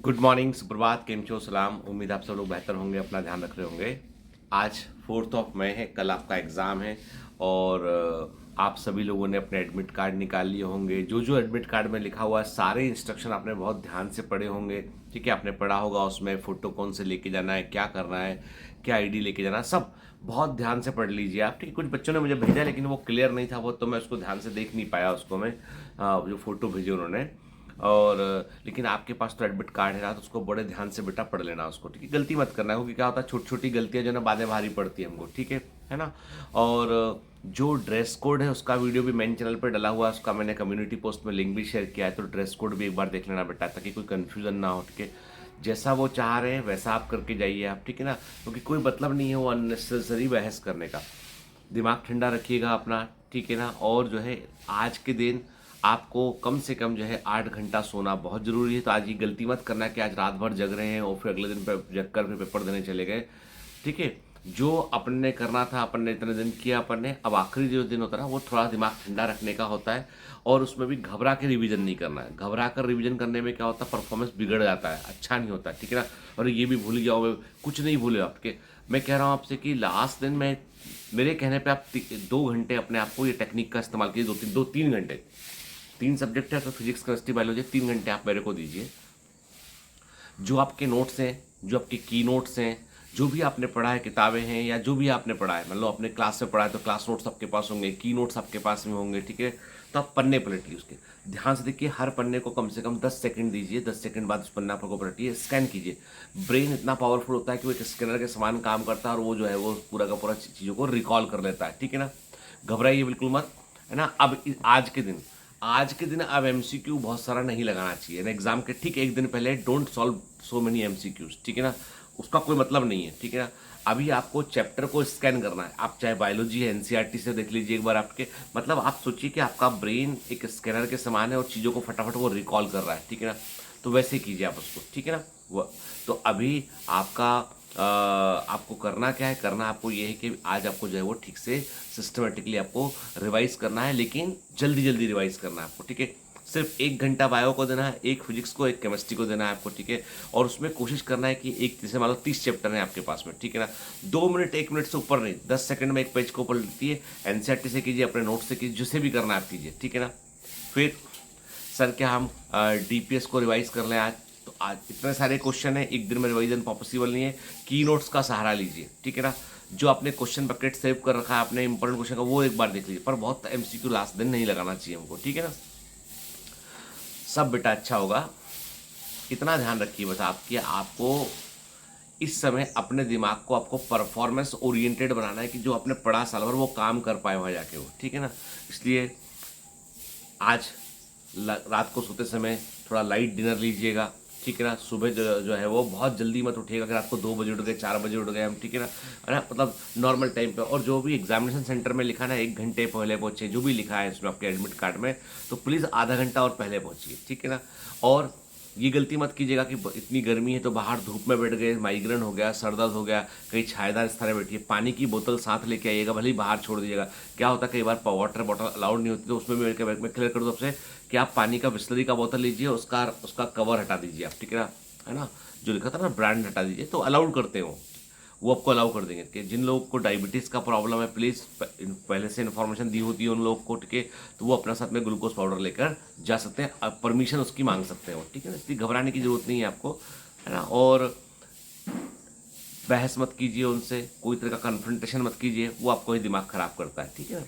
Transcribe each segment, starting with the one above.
Good morning, सुप्रभात, केम छो, सलाम। उम्मीद आप सब लोग बेहतर होंगे, अपना ध्यान रख रहे होंगे। आज 4 मई है, कल आपका एग्ज़ाम है और आप सभी लोगों ने अपने एडमिट कार्ड निकाल लिए होंगे। जो जो एडमिट कार्ड में लिखा हुआ है सारे इंस्ट्रक्शन आपने बहुत ध्यान से पढ़े होंगे। ठीक है, आपने पढ़ा होगा उसमें फ़ोटो कौन से लेके जाना है, क्या करना है, क्या आईडी लेके जाना है, सब बहुत ध्यान से पढ़ लीजिए आप। ठीक है, कुछ बच्चों ने मुझे भेजा लेकिन वो क्लियर नहीं था वो, तो मैं उसको ध्यान से देख नहीं पाया उसको मैं, जो फ़ोटो भेजे उन्होंने। और लेकिन आपके पास तो एडमिट कार्ड है ना, तो उसको बड़े ध्यान से बेटा पढ़ लेना उसको। ठीक है, गलती मत करना, क्योंकि क्या होता है छोटी छोटी गलतियां जो है ना बाद में भारी पड़ती है हमको। ठीक है ना। और जो ड्रेस कोड है उसका वीडियो भी मेन चैनल पर डला हुआ है, उसका मैंने कम्युनिटी पोस्ट में लिंक भी शेयर किया है, तो ड्रेस कोड भी एक बार देख लेना बेटा, ताकि कोई कन्फ्यूजन ना हो। ठीक है, जैसा वो चाह रहे हैं वैसा आप करके जाइए आप। ठीक है ना, क्योंकि कोई मतलब नहीं है वो अननेसेसरी बहस करने का। दिमाग ठंडा रखिएगा अपना। ठीक है ना। और जो है आज के दिन आपको कम से कम जो है 8 घंटा सोना बहुत ज़रूरी है। तो आज ये गलती मत करना कि आज रात भर जग रहे हैं और फिर अगले दिन पे जग कर फिर पेपर देने चले गए। ठीक है, जो अपन ने करना था अपन ने इतने दिन किया अपन ने, अब आखिरी जो दिन होता है ना वो थोड़ा दिमाग ठंडा रखने का होता है। और उसमें भी घबरा के रिवीजन नहीं करना है। घबरा कर रिवीजन करने में क्या होता है, परफॉर्मेंस बिगड़ जाता है, अच्छा नहीं होता। ठीक है ना। और ये भी भूल जाओ, कुछ नहीं भूले आपके। मैं कह रहा हूँ आपसे कि लास्ट दिन में मेरे कहने पे आप 2 घंटे अपने आप को ये टेक्निक का इस्तेमाल कीजिए, 2-3 घंटे। 3 सब्जेक्ट है तो फिजिक्स केमिस्ट्री बायोलॉजी, 3 घंटे आप मेरे को दीजिए। जो आपके नोट्स हैं, जो आपके की नोट्स हैं, जो भी आपने पढ़ा है, किताबें हैं या जो भी आपने पढ़ा है, मतलब अपने क्लास में पढ़ा है तो क्लास नोट्स आपके पास होंगे, की नोट्स आपके पास में होंगे। ठीक है, तो आप पन्ने पलटिए उसके, ध्यान से देखिए। हर पन्ने को कम से कम 10 सेकंड दीजिए, 10 सेकंड बाद उस पन्ना को पलटिए, स्कैन कीजिए। ब्रेन इतना पावरफुल होता है कि वो एक स्कैनर के समान काम करता है और वो जो है वो पूरा का पूरा चीज़ों को रिकॉल कर लेता है। ठीक है ना, घबराइए बिल्कुल मत, है ना। अब आज के दिन अब एमसीक्यू बहुत सारा नहीं लगाना चाहिए ना। एग्जाम के ठीक एक दिन पहले don't solve so many MCQs. ठीक है ना, उसका कोई मतलब नहीं है। ठीक है ना, अभी आपको चैप्टर को स्कैन करना है। आप चाहे बायोलॉजी है एनसीईआरटी से देख लीजिए एक बार आपके, मतलब आप सोचिए कि आपका ब्रेन एक स्कैनर के समान है और चीज़ों को फटाफट वो रिकॉल कर रहा है। ठीक है ना, तो वैसे कीजिए आप उसको। ठीक है ना, वो तो अभी आपका आपको करना क्या है, करना आपको ये है कि आज आपको जो है वो ठीक से सिस्टमेटिकली आपको रिवाइज करना है, लेकिन जल्दी जल्दी रिवाइज करना है आपको। ठीक है, सिर्फ 1 घंटा बायो को देना है, एक फिजिक्स को, एक केमिस्ट्री को देना है आपको। ठीक है, और उसमें कोशिश करना है कि एक जैसे मान लो 30 चैप्टर हैं आपके पास में। ठीक है ना, 2 मिनट 1 मिनट से ऊपर नहीं, 10 सेकंड में एक पेज को पलटिए। एनसीईआरटी से कीजिए, अपने नोट से कीजिए, जिसे भी करना है आप कीजिए। ठीक है ना। फिर सर क्या हम डीपीएस को रिवाइज कर लें आज? तो आज इतने सारे क्वेश्चन है, एक दिन में रिवाइजन पॉसिबल नहीं है। की नोट्स का सहारा लीजिए। ठीक है ना, जो आपने क्वेश्चन बकेट सेव कर रखा है आपने इंपॉर्टेंट क्वेश्चन का, वो एक बार देख लीजिए, पर बहुत एमसीक्यू लास्ट दिन नहीं लगाना चाहिए हमको। ठीक है ना, सब बेटा अच्छा होगा। इतना ध्यान रखिए बस आपकी, आपको इस समय अपने दिमाग को आपको परफॉर्मेंस ओरिएंटेड बनाना है कि जो आपने पढ़ा साल भर वो काम कर पाए वहाँ जाके वो। ठीक है ना, इसलिए आज रात को सोते समय थोड़ा लाइट डिनर लीजिएगा। ठीक है ना, सुबह जो है वो बहुत जल्दी मत उठिएगा कि रात को 2 बजे उठ गए, 4 बजे उठ गए हम। ठीक है ना, है ना, मतलब नॉर्मल टाइम पे। और जो भी एग्जामिनेशन सेंटर में लिखा ना 1 घंटे पहले पहुँचे, जो भी लिखा है इसमें आपके एडमिट कार्ड में, तो प्लीज़ आधा घंटा और पहले पहुँचिए। ठीक है ना, और ये गलती मत कीजिएगा कि इतनी गर्मी है तो बाहर धूप में बैठ गए, माइग्रेन हो गया, सर दर्द हो गया, कहीं छायादार स्थान में बैठिए। पानी की बोतल साथ लेके आइएगा, भले ही बाहर छोड़ दीजिएगा। क्या होता है कई बार वाटर बॉटल अलाउड नहीं होती, तो उसमें भी मैं क्लियर कर दूँ आपसे कि आप पानी का बिस्लरी का बोतल लीजिए, उसका उसका कवर हटा दीजिए आप। ठीक है ना, जो लिखा था ना ब्रांड हटा दीजिए, तो अलाउड करते हो वो आपको अलाउ कर देंगे। कि जिन लोगों को डायबिटीज़ का प्रॉब्लम है, प्लीज़ पहले से इन्फॉर्मेशन दी होती है उन लोगों को। ठीक है, तो वो अपना साथ में ग्लूकोज पाउडर लेकर जा सकते हैं, परमिशन उसकी मांग सकते हो। ठीक है ना, इसलिए घबराने की जरूरत नहीं है आपको, है ना। और बहस मत कीजिए उनसे, कोई तरह का कन्फ्रंटेशन मत कीजिए, वो आपको ही दिमाग खराब करता है। ठीक है ना,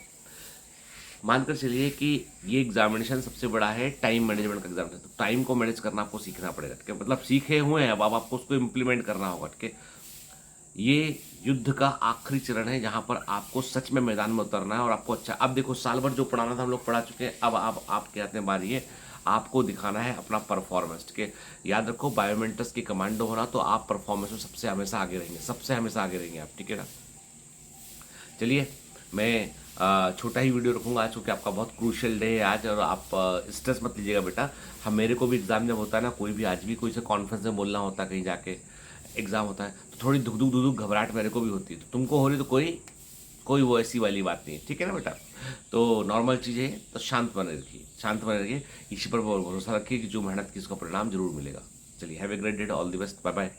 मानकर चलिए कि ये एग्जामिनेशन सबसे बड़ा है टाइम मैनेजमेंट का एग्जाम है, तो टाइम को मैनेज करना आपको सीखना पड़ेगा। ठीक है, मतलब सीखे हुए हैं, अब आपको उसको इम्प्लीमेंट करना होगा। ठीक है, ये युद्ध का आखिरी चरण है जहां पर आपको सच में मैदान में उतरना है और आपको अच्छा। अब देखो साल भर जो पढ़ाना था हम लोग पढ़ा चुके हैं, अब आप आपके हाथ में बारी है, आपको दिखाना है अपना परफॉर्मेंस। ठीक है, याद रखो बायोमेंटर्स की कमांडो होना, तो आप परफॉर्मेंस में सबसे हमेशा आगे रहेंगे, सबसे हमेशा आगे रहेंगे आप। ठीक है ना, चलिए मैं छोटा ही वीडियो रखूंगा आज, क्योंकि आपका बहुत क्रूशियल डे है आज, और आप स्ट्रेस मत लीजिएगा बेटा। हम मेरे को भी एग्जाम जब होता है ना, कोई भी आज भी कोई से कॉन्फ्रेंस में बोलना होता है, कहीं जाके एग्जाम होता है, तो थोड़ी धुक धुक धुक धुक घबराहट मेरे को भी होती है। तो तुमको हो रही तो कोई कोई वो ऐसी वाली बात नहीं है। ठीक है ना बेटा, तो नॉर्मल चीज़ है, तो शांत बने रखिए, शांत बने रखिए, ईश्वर पर भरोसा रखिए कि जो मेहनत की उसका परिणाम जरूर मिलेगा। चलिए have a great day, all the best, bye bye.